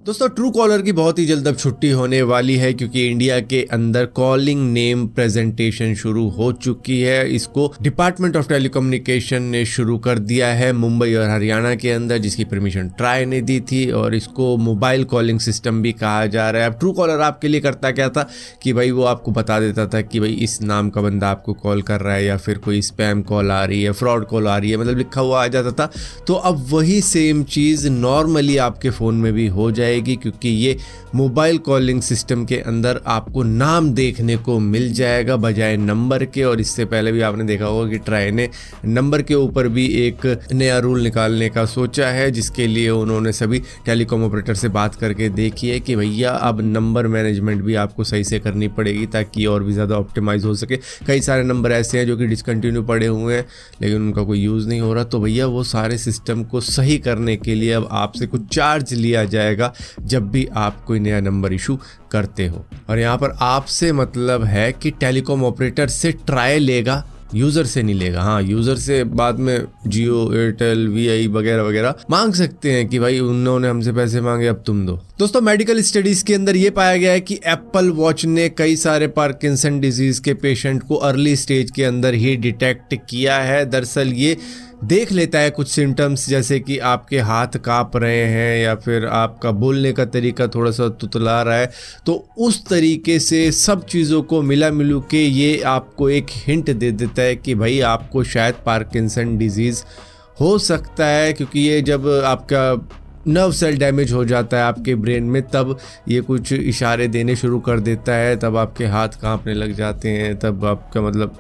दोस्तों true collar की बहुत ही जल्द अब छुट्टी होने वाली है क्योंकि इंडिया के अंदर कॉलिंग नेम प्रेजेंटेशन शुरू हो चुकी है। इसको डिपार्टमेंट ऑफ टेलीकम्युनिकेशन ने शुरू कर दिया है मुंबई और हरियाणा के अंदर, जिसकी परमिशन ट्राई ने दी थी और इसको मोबाइल कॉलिंग सिस्टम भी कहा जा रहा है। अब ट्रू कॉलर आपके लिए करता क्या था कि भाई वो आपको बता देता था कि भाई इस नाम का बंदा आपको कॉल कर रहा है या फिर कोई स्पैम कॉल आ रही है, फ्रॉड कॉल आ रही है, मतलब लिखा हुआ आ जाता था। तो अब वही सेम चीज़ नॉर्मली आपके फ़ोन में भी हो जाएगी क्योंकि ये मोबाइल कॉलिंग सिस्टम के अंदर आपको नाम देखने को मिल जाएगा बजाय नंबर के। और इससे पहले भी आपने देखा होगा कि ट्राई ने नंबर के ऊपर भी एक नया रूल निकालने का सोचा है, जिसके लिए उन्होंने सभी टेलीकॉम ऑपरेटर से बात करके देखी है कि भैया अब नंबर मैनेजमेंट भी आपको सही से करनी पड़ेगी ताकि और भी ज़्यादा ऑप्टिमाइज हो सके। कई सारे नंबर ऐसे हैं जो कि डिसकंटिन्यू पड़े हुए हैं लेकिन उनका कोई यूज़ नहीं हो रहा, तो भैया वो सारे सिस्टम को सही करने के लिए अब आपसे कुछ चार्ज लिया जाएगा जब भी आप कोई नया नंबर इशू करते हो। और यहाँ पर आपसे मतलब है कि टेलीकॉम ऑपरेटर से ट्राई लेगा, यूज़र से नहीं लेगा। हाँ, यूज़र से बाद में जियो, एयरटेल, वीआई वगैरह वगैरह मांग सकते हैं कि भाई उन्होंने हमसे पैसे मांगे अब तुम दो। दोस्तों मेडिकल स्टडीज़ के अंदर ये पाया गया है कि एप्पल वॉच ने कई सारे पार्किंसन डिजीज़ के पेशेंट को अर्ली स्टेज के अंदर ही डिटेक्ट किया है। दरअसल ये देख लेता है कुछ सिम्टम्स, जैसे कि आपके हाथ काँप रहे हैं या फिर आपका बोलने का तरीका थोड़ा सा तुतला रहा है, तो उस तरीके से सब चीज़ों को मिलू के ये आपको एक हिंट दे देता है कि भाई आपको शायद पार्किंसन डिजीज़ हो सकता है। क्योंकि ये जब आपका नर्व सेल डैमेज हो जाता है आपके ब्रेन में तब ये कुछ इशारे देने शुरू कर देता है, तब आपके हाथ काँपने लग जाते हैं, तब आपका मतलब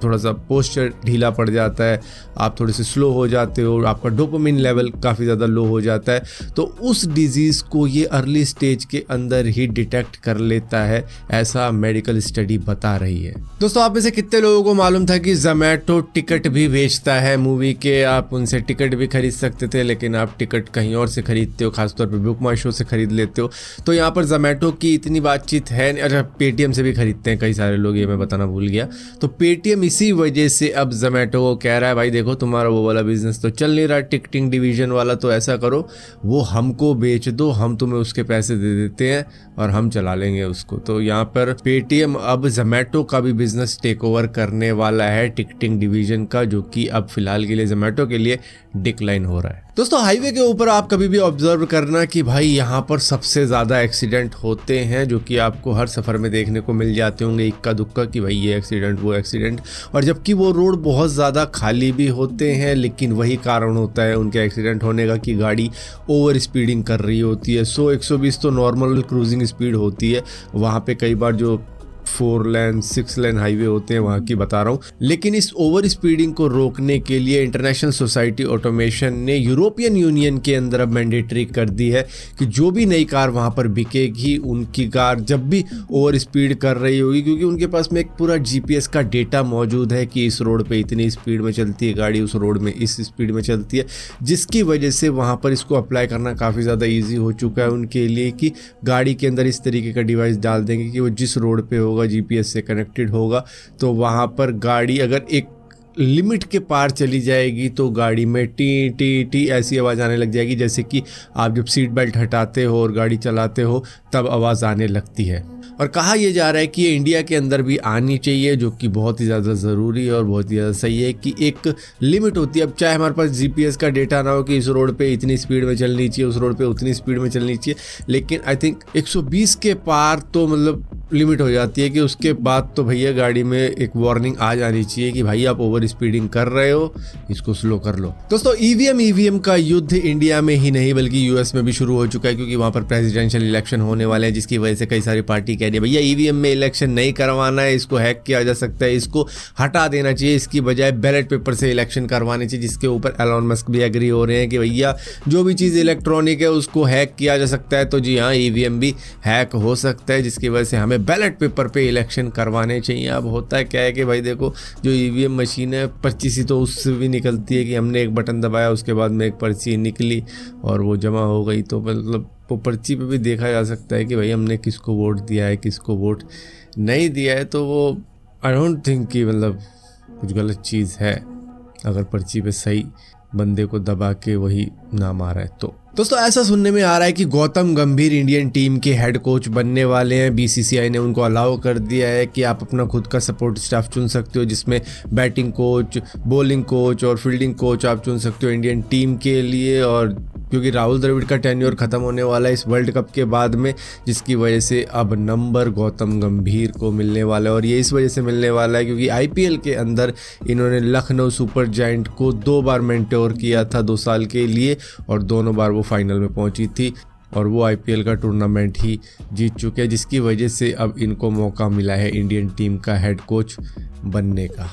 थोड़ा सा पोस्चर ढीला पड़ जाता है, आप थोड़े से स्लो हो जाते हो, आपका डोपामिन लेवल काफ़ी ज़्यादा लो हो जाता है। तो उस डिज़ीज़ को ये अर्ली स्टेज के अंदर ही डिटेक्ट कर लेता है, ऐसा मेडिकल स्टडी बता रही है। दोस्तों आप में से कितने लोगों को मालूम था कि ज़ोमैटो टिकट भी बेचता है मूवी के? आप उनसे टिकट भी खरीद सकते थे लेकिन आप टिकट कहीं और से खरीदते हो, खासतौर पर बुक माई शो से खरीद लेते हो। तो यहाँ पर ज़ोमैटो की इतनी बातचीत है। अच्छा, पेटीएम से भी खरीदते हैं कई सारे लोग, ये मैं बताना भूल गया। तो पेटीएम इसी वजह से अब ज़ोमैटो को कह रहा है भाई देखो तुम्हारा वो वाला बिजनेस तो चल नहीं रहा, टिकटिंग डिवीज़न वाला, तो ऐसा करो वो हमको बेच दो, हम तुम्हें उसके पैसे दे देते हैं और हम चला लेंगे उसको। तो यहाँ पर पेटीएम अब ज़ोमैटो का भी बिजनेस टेक ओवर करने वाला है टिकटिंग डिवीज़न का, जो कि अब फिलहाल के लिए ज़ोमैटो के लिए डिक्लाइन हो रहा है। दोस्तों हाईवे के ऊपर आप कभी भी ऑब्जर्व करना कि भाई यहाँ पर सबसे ज़्यादा एक्सीडेंट होते हैं, जो कि आपको हर सफ़र में देखने को मिल जाते होंगे इक्का दुक्का कि भाई ये एक्सीडेंट वो एक्सीडेंट। और जबकि वो रोड बहुत ज़्यादा खाली भी होते हैं लेकिन वही कारण होता है उनके एक्सीडेंट होने का कि गाड़ी ओवर स्पीडिंग कर रही होती है। 100-120 तो नॉर्मल क्रूजिंग स्पीड होती है, वहाँ पे कई बार जो 4 लेन 6 लेन हाईवे होते हैं वहाँ की बता रहा हूँ। लेकिन इस ओवर स्पीडिंग को रोकने के लिए इंटरनेशनल सोसाइटी ऑटोमेशन ने यूरोपियन यूनियन के अंदर अब मैंडेटरी कर दी है कि जो भी नई कार वहाँ पर बिकेगी, उनकी कार जब भी ओवर स्पीड कर रही होगी, क्योंकि उनके पास में एक पूरा जीपीएस का डेटा मौजूद है कि इस रोड पे इतनी स्पीड में चलती है गाड़ी, उस रोड में इस स्पीड में चलती है, जिसकी वजह से वहाँ पर इसको अप्लाई करना काफ़ी ज़्यादा ईजी हो चुका है उनके लिए कि गाड़ी के अंदर इस तरीके का डिवाइस डाल देंगे कि वो जिस रोड पे होगा जीपीएस से कनेक्टेड होगा, तो वहाँ पर गाड़ी अगर एक लिमिट के पार चली जाएगी तो गाड़ी में टी टी टी ऐसी आवाज़ आने लग जाएगी, जैसे कि आप जब सीट बेल्ट हटाते हो और गाड़ी चलाते हो तब आवाज़ आने लगती है। और कहा यह जा रहा है कि ये इंडिया के अंदर भी आनी चाहिए, जो कि बहुत ही ज़्यादा ज़रूरी है और बहुत ही ज़्यादा सही है कि एक लिमिट होती है। अब चाहे हमारे पास जीपीएस का डेटा ना हो कि इस रोड पे इतनी स्पीड में चलनी चाहिए, उस रोड पे उतनी स्पीड में चलनी चाहिए, लेकिन आई थिंक 120 के पार तो मतलब लिमिट हो जाती है कि उसके बाद तो भैया गाड़ी में एक वार्निंग आ जानी चाहिए कि भाई आप ओवर स्पीडिंग कर रहे हो, इसको स्लो कर लो। दोस्तों ईवीएम का युद्ध इंडिया में ही नहीं बल्कि यूएस में भी शुरू हो चुका है, क्योंकि वहाँ पर प्रेसिडेंशियल इलेक्शन होने वाले हैं, जिसकी वजह से कई सारी पार्टी कह रही है भैया ईवीएम में इलेक्शन नहीं करवाना है, इसको हैक किया जा सकता है, इसको हटा देना चाहिए, इसकी बजाय बैलेट पेपर से इलेक्शन करवाने चाहिए, जिसके ऊपर एलोन मस्क भी एग्री हो रहे हैं कि भैया जो भी चीज़ इलेक्ट्रॉनिक है उसको हैक किया जा सकता है। तो जी हाँ, ईवीएम भी हैक हो सकता है, जिसकी वजह से हमें बैलेट पेपर पे इलेक्शन करवाने चाहिए। अब होता है क्या है कि भाई देखो जो ईवीएम मशीन है पर्ची सी तो उससे भी निकलती है कि हमने एक बटन दबाया उसके बाद में एक पर्ची निकली और वो जमा हो गई, तो मतलब वो पर्ची पे भी देखा जा सकता है कि भाई हमने किसको वोट दिया है किसको वोट नहीं दिया है। तो वो आई डोंट थिंक कि मतलब कुछ गलत चीज़ है अगर पर्ची पे सही बंदे को दबा के वही नाम आ रहा है। तो दोस्तों ऐसा सुनने में आ रहा है कि गौतम गंभीर इंडियन टीम के हेड कोच बनने वाले हैं। बीसीसीआई ने उनको अलाउ कर दिया है कि आप अपना खुद का सपोर्ट स्टाफ चुन सकते हो, जिसमें बैटिंग कोच, बॉलिंग कोच और फील्डिंग कोच आप चुन सकते हो इंडियन टीम के लिए। और क्योंकि राहुल द्रविड़ का टेन्योर खत्म होने वाला है इस वर्ल्ड कप के बाद में, जिसकी वजह से अब नंबर गौतम गंभीर को मिलने वाला है। और ये इस वजह से मिलने वाला है क्योंकि आईपीएल के अंदर इन्होंने लखनऊ सुपर जायंट को 2 बार मेंटोर किया था 2 साल के लिए, और दोनों बार वो फाइनल में पहुंची थी और वो आईपीएल का टूर्नामेंट ही जीत चुके हैं, जिसकी वजह से अब इनको मौका मिला है इंडियन टीम का हेड कोच बनने का।